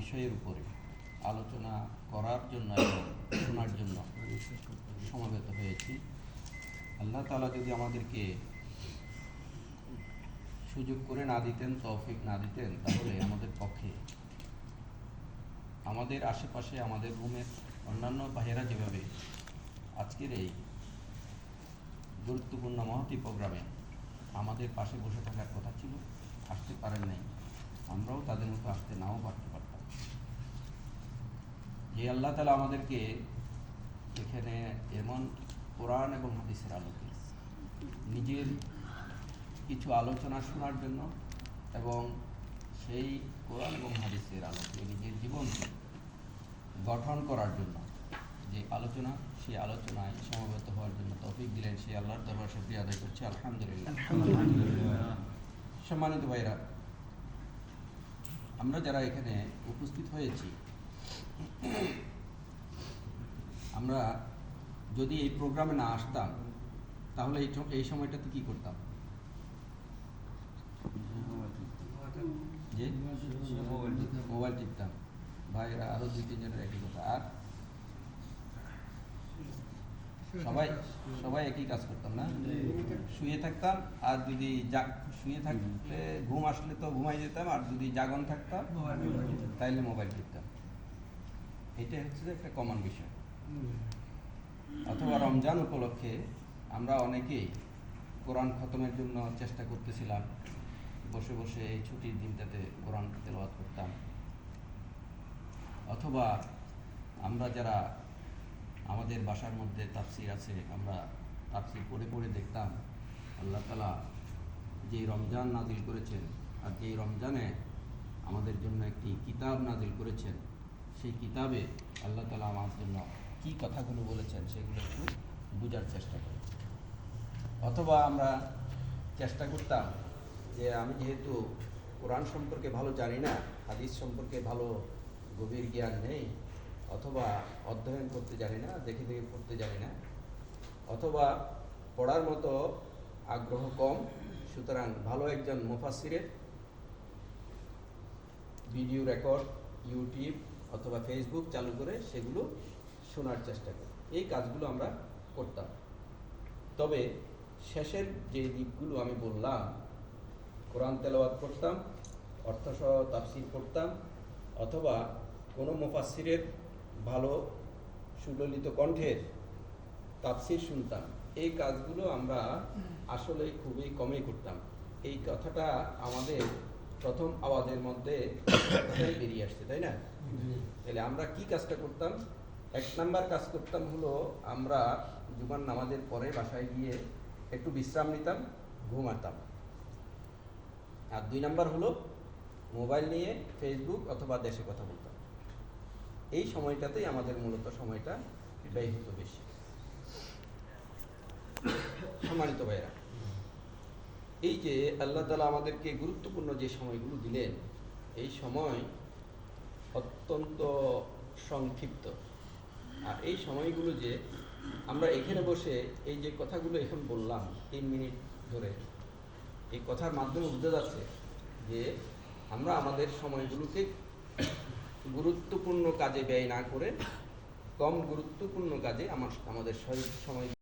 বিষয়ের উপরে আলোচনা করার জন্য এবং শোনার জন্য সমবেত হয়েছি। আল্লাহ তাআলা যদি আমাদেরকে সুযোগ করে না দিতেন, তৌফিক না দিতেন, তাহলে আমাদের পক্ষে আমাদের আশেপাশে আমাদের রুমের অন্যান্য ভাইয়েরা যেভাবে আজকের এই গুরুত্বপূর্ণ মহতী প্রোগ্রামে আমাদের পাশে বসে থাকার কথা ছিল, আসতে পারেন নাই, আমরাও তাদের মতো আসতে নাও পারতে পারতাম। যে আল্লাহ তাআলা আমাদেরকে এখানে এমন কোরআন এবং হাদিসের আলোকে নিজের কিছু আলোচনা শোনার জন্য এবং সেই কোরআন এবং হাদিসের আলোকে নিজের জীবনকে গঠন করার জন্য যে আলোচনা, সেই আলোচনায় সমবেত হওয়ার জন্য তৌফিক দিলেন, সেই আল্লাহর দরবারে শুকরিয়া আদায় করছি, আলহামদুলিল্লাহ। সম্মানিত ভাইরা, আমরা যারা এখানে উপস্থিত হয়েছি, আমরা যদি এই প্রোগ্রামে না আসতাম তাহলে এই সময়টাতে কি করতাম? যে মোবাইল টিপতাম। ভাইরা আরো 2-3 জনের একই কথা। আর সবাই একই কাজ করতাম না, শুয়ে থাকতাম। আর যদি শুয়ে থাকলে ঘুম আসলে তো ঘুমাই যেতাম, আর যদি জাগন থাকতাম তাইলে মোবাইল টিপতাম। এটা হচ্ছে একটা কমন বিষয়। অথবা রমজান উপলক্ষে আমরা অনেকেই কোরআন খতমের জন্য চেষ্টা করতেছিলাম, বসে বসে এই ছুটির দিনটাতে কোরআন তেলাওয়াত করতাম। অথবা আমরা যারা আমাদের বাসার মধ্যে তাফসির আছে, আমরা তাফসির পড়ে পড়ে দেখতাম আল্লাহ তাআলা যেই রমজান নাজিল করেছেন আর যেই রমজানে আমাদের জন্য একটি কিতাব নাজিল করেছেন, সেই কিতাবে আল্লাহ তাআলা আমার জন্য কী কথাগুলো বলেছেন সেগুলো একটু বোঝার চেষ্টা করি। অথবা আমরা চেষ্টা করতাম যে আমি যেহেতু কোরআন সম্পর্কে ভালো জানি না, হাদিস সম্পর্কে ভালো গভীর জ্ঞান নেই, অথবা অধ্যয়ন করতে জানি না, দেখে দেখে পড়তে জানি না, অথবা পড়ার মতো আগ্রহ কম, সুতরাং ভালো একজন মুফাসসিরের ভিডিও রেকর্ড ইউটিউব অথবা ফেসবুক চালু করে সেগুলো শোনার চেষ্টা করি। এই কাজগুলো আমরা করতাম। তবে শেষের যে দিকগুলো আমি বললাম, কোরআন তেলাওয়াত করতাম, অর্থসহ তাফসির পড়তাম, অথবা কোনো মুফাসসিরের ভালো সুললিত কণ্ঠের তাফসির শুনতাম। এই কাজগুলো আমরা আসলে খুবই কমই করতাম। এই কথাটা আমাদের প্রথম আওয়াজের মধ্যে বেরিয়ে আসছে, তাই না? তাহলে আমরা কি কাজটা করতাম? 1 নাম্বার কাজ করতাম হলো, আমরা জুমার নামাজের পরে বাসায় গিয়ে একটু বিশ্রাম নিতাম, ঘুমাতাম। আর 2 নাম্বার হলো মোবাইল নিয়ে ফেসবুক অথবা দেশে কথা বলতাম। এই সময়টাতেই আমাদের মূলত সময়টা ব্যয় হতো বেশি। সম্মানিত ভাইরা, এই যে আল্লাহ তাআলা আমাদেরকে গুরুত্বপূর্ণ যে সময়গুলো দিলেন, এই সময় অত্যন্ত সংক্ষিপ্ত। আর এই সময়গুলো যে আমরা এখানে বসে এই যে কথাগুলো এখন বললাম 3 মিনিট ধরে, এই কথার মাধ্যমে বোঝা যাচ্ছে যে আমরা আমাদের সময়গুলোকে গুরুত্বপূর্ণ কাজে ব্যয় না করে কম গুরুত্বপূর্ণ কাজে আমাদের সময়